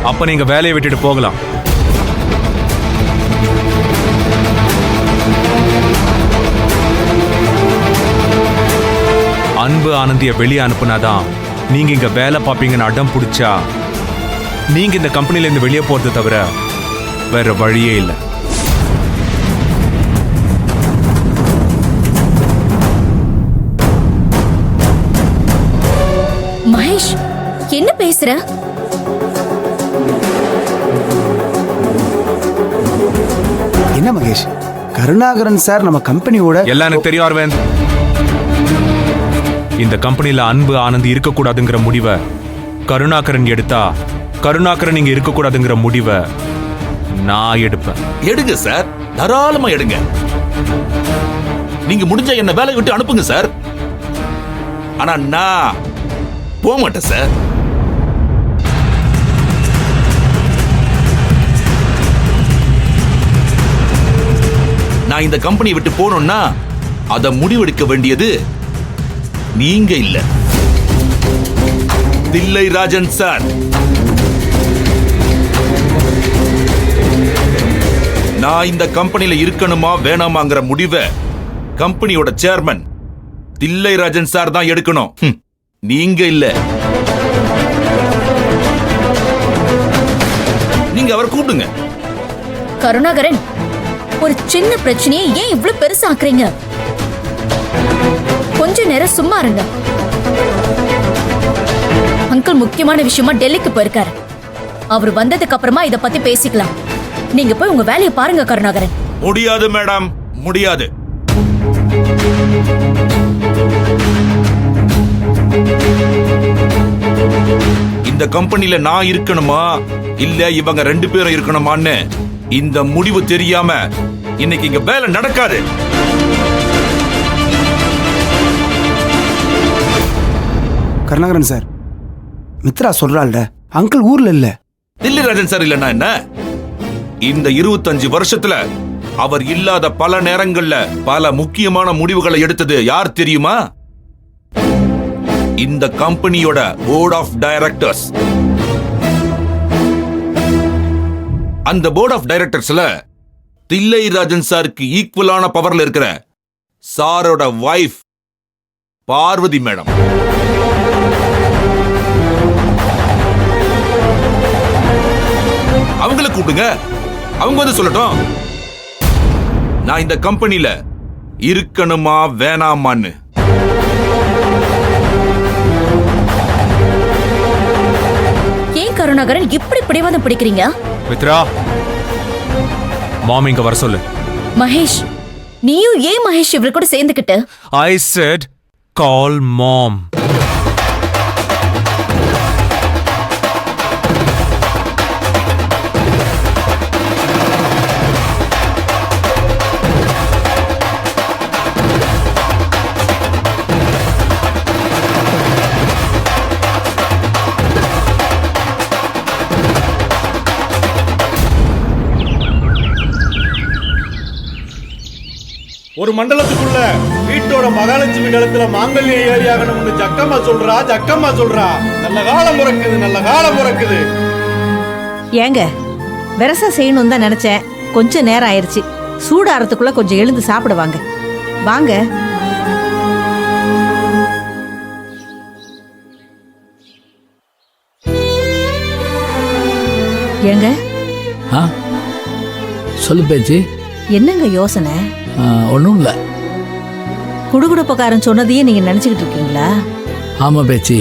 அப்ப நீங்க வேலையை விட்டுட்டு போகலாம். அன்பு ஆனந்திய வெளியே அனுப்புனாதான் நீங்க இங்க வேலை பார்ப்பீங்கன்னு அடம் பிடிச்சா நீங்க இந்த கம்பெனில இருந்து வெளியே போறது தவிர வேற வழியே இல்லை. மகேஷ், என்ன பேசுற? என்ன மகேஷ், கருணாகரன் சார் நம்ம கம்பெனியோட எல்லாம் எனக்கு தெரியும் அரவிந்த். இந்த கம்பெனில அன்பு ஆனந்தி இருக்கக்கூடாதுங்கிற முடிவை கருணாகரன் எடுத்தா கருணாகரன் இங்க இருக்கக்கூடாதுங்கிற முடிவை நான் எடுப்பேன். எடுங்க சார், தாராளமா எடுங்க. நீங்க முடிஞ்ச என்ன வேலையை விட்டு அனுப்புங்க சார். ஆனா நான் போக மாட்டேன் சார். நான் இந்த கம்பெனியை விட்டு போனோம்னா அதை முடிவெடுக்க வேண்டியது நீங்க இல்ல, தில்லை ராஜன் சார். நான் இந்த கம்பெனில இருக்கணுமா வேணாமாங்கிற முடிவை கம்பெனியோட சேர்மன் தில்லை ராஜன் சார் தான் எடுக்கணும், நீங்க இல்ல. நீங்க அவரை கூப்பிடுங்க. கருணாகரன், ஒரு சின்ன பிரச்சனையை ஏன் இவ்வளவு பெருசாக்குறீங்க? கொஞ்ச நேரம் சும்மா இருங்க. அங்கிள் முக்கியமான விஷயமா டெல்லிக்கு போயிருக்காரு. அவர் வந்ததுக்கு அப்புறமா இத பத்தி பேசிக்கலாம். நீங்க போய் உங்க வேலையை பாருங்க கருணாகரன். முடியாது மேடம், முடியாது. இந்த கம்பெனில நான் இருக்கணுமா இல்ல இவங்க 2 பேரும் இருக்கணுமான்னு இந்த முடிவு தெரியாம இன்னைக்கு இங்க வேலை நடக்காது. கருணாகரன் சார், மித்ரா சொல்றாள்ல, அங்கிள் ஊர்ல இல்ல. தில்லி ராஜன் சார் இல்லன்னா என்ன? இந்த 25 வருஷத்துல அவர் இல்லாத பல நேரங்கள்ல பல முக்கியமான முடிவுகளை எடுத்தது யார் தெரியுமா? இந்த கம்பெனியோட போர்ட் ஆஃப் டைரக்டர்ஸ். அந்த போர்ட் ஆஃப் டைரக்டர்ஸ்ல தில்லை ராஜன் சாருக்கு ஈக்குவலான பவர்ல இருக்கிற சாரோட வைஃப் பார்வதி மேடம். அவங்களை கூப்பிடுங்க, அவங்க வந்து சொல்லட்டும் நான் இந்த கம்பெனில இருக்கணுமா வேணாமான்னு. ஏன் கருணாகரன் இப்படி பிடிவாதம் பிடிக்கிறீங்க? மித்ரா, மாம் இங்க வர சொல்லு. மகேஷ், நீயும் ஏன் மகேஷ் இவர் கூட சேர்ந்துக்கிட்டு? I said call mom. ஒரு மண்டலத்துக்குள்ள வீட்டோட மகாலட்சுமி கழுத்துல மாங்கல்யம் ஏரியாகணும்னு ஜக்கம்மா சொல்றா. நல்ல காலம் பிறக்குது, நல்ல காலம் பிறக்குது. ஏங்க, விரசம் செய்யணும் தான் நினைச்சேன். கொஞ்சம் நேரம் ஆயிருச்சு. சூடாறதுக்குள்ள கொஞ்சம் எழுந்து சாப்பிடுவாங்க. வாங்க. ஏங்க, சொல்லு பேச்சு. என்னங்க யோசனை? ஒன்றும் இல்லை. குடுகுடுப்பக்காரன் சொன்னதையே நீங்க நினைச்சுக்கிட்டு இருக்கீங்களா? ஆமாம் பேச்சு,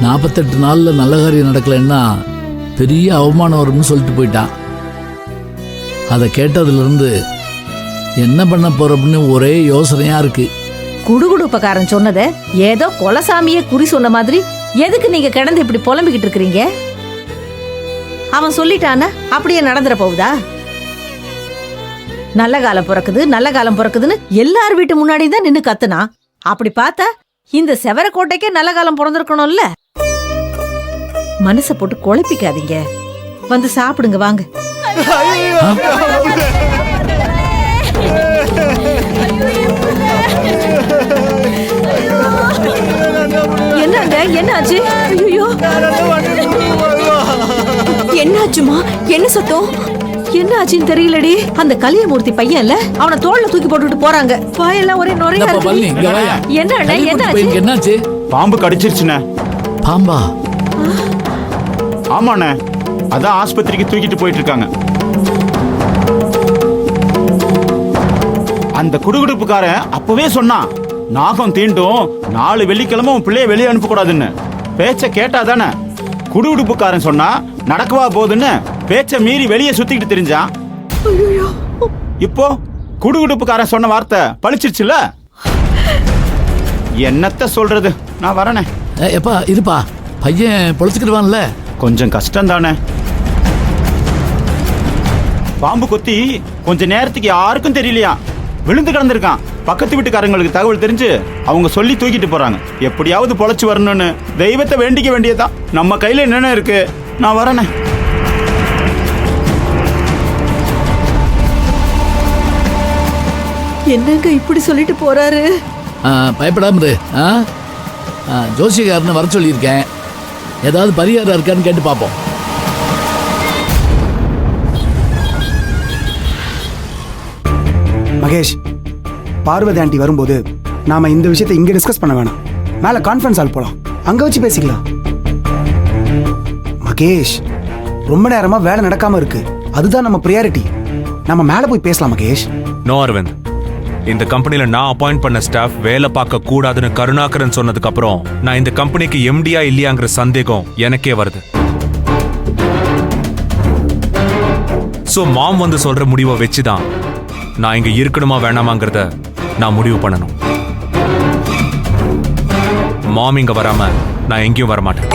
48 நாளில் நல்ல காரியம் நடக்கலைன்னா பெரிய அவமானம் வரும்னு சொல்லிட்டு போயிட்டான். அதை கேட்டதுலேருந்து என்ன பண்ண போறோம்னு ஒரே யோசனையா இருக்கு. குடுகுடுப்பக்காரன் சொன்னதை ஏதோ கொலசாமியே குறி சொன்ன மாதிரி எதுக்கு நீங்க கிடந்து இப்படி புலம்பிக்கிட்டு இருக்கிறீங்க? அவன் சொல்லிட்டானா அப்படியே நடந்துட போகுதா? நல்ல காலம் பிறக்குது, நல்ல காலம் பிறக்குதுன்னு எல்லார் வீட்டு முன்னாடி தான் நின்னு கத்துனா. அப்படி பார்த்தா இந்த செவரக்கோட்டைக்கே நல்ல காலம் பிறந்திருக்கணும்ல. மனசை போட்டு குழப்பிக்காதீங்க. வந்து சாப்பிடுங்க வாங்க. என்னங்க, என்னாச்சு? ஐயோ, என்னாச்சுமா? என்ன சத்தம்? என்ன ஆச்சுன்னு தெரியலடி. அந்த கலியமூர்த்தி பையன்ல அவனை தோல்ல தூக்கி போட்டுட்டு போறாங்க. வாயெல்லாம் ஒரே நுரையா இந்தப்பா பழனி, இருக்கு. இங்க வாயா. என்ன அண்ணே, கலியமூர்த்தி என்ன ஆச்சு? பையனுக்கு என்னாச்சு? பாம்பு கடிச்சிருச்சுண்ணே. பாம்பா? ஆமாண்ணே, அதான் ஆஸ்பத்திரிக்கு தூக்கிட்டு போயிட்டு இருக்காங்க. அந்த குடுகுடுப்புக்காரன் அப்பவே சொன்னான், நாகம் தீண்டும் 4 வெள்ளிக்கிழமை உன் பிள்ளைய வெளியே அனுப்பக்கூடாதுன்னு. பேச்ச கேட்டாதானே. குடுகுடுப்புக்காரன் சொன்னா நடக்கவா போகுதுன்னு பேச்ச மீறி வெளியே சுத்திக்கிட்டு தெரிஞ்சான். இப்போ குடுகுடுப்புக்காரன் சொன்ன வார்த்தை பழிச்சிருச்சுல. என்னத்த சொல்றது, நான் வரனே. எப்பா இருப்பா, பையன் பொழைச்சுக்கிடுவான்ல? கொஞ்சம் கஷ்டம் தானே. பாம்பு கொத்தி கொஞ்ச நேரத்துக்கு யாருக்கும் தெரியலையா, விழுந்து கிடந்திருக்கான். பக்கத்து வீட்டுக்காரங்களுக்கு தகவல் தெரிஞ்சு அவங்க சொல்லி தூக்கிட்டு போறாங்க. எப்படியாவது பொழைச்சு வரணும்னு தெய்வத்தை வேண்டிக்க வேண்டியதான். நம்ம கையில என்னென்ன இருக்கு. நான் வரனே. என்னங்க இப்படி சொல்லிட்டு போறாரு? பயப்படாம இரு. ஜோசியக்காரனை வர சொல்லியிருக்கேன். ஏதாவது பரிகாரம் இருக்கான்னு கேட்டு பார்ப்போம். மகேஷ், பார்வதி ஆண்டி வரும்போது நாம இந்த விஷயத்தை இங்க டிஸ்கஸ் பண்ண வேணாம். மேல கான்ஃபரன்ஸ் ஹால் போலாம், அங்க வச்சு பேசிக்கலாம். மகேஷ், ரொம்ப நேரமா வேலை நடக்காம இருக்கு, அதுதான் நம்ம ப்ரியாரிட்டி. நம்ம மேல போய் பேசலாம் மகேஷ். நோ அரவிந்த், இந்த கம்பெனில நான் அப்பாயிண்ட் பண்ண ஸ்டாஃப் வேலை பார்க்க கூடாதுன்னு கருணாகரன் சொன்னதுக்கு அப்புறம் நான் இந்த கம்பெனிக்கு எம்டியா இல்லையாங்கிற சந்தேகம் எனக்கே வருது. சோ மாம் வந்து சொல்ற முடிவை வச்சுதான் நான் இங்க இருக்கணுமா வேணாமாங்கிறத நான் முடிவு பண்ணணும். மாம் இங்க வராம நான் எங்கேயும் வரமாட்டேன்.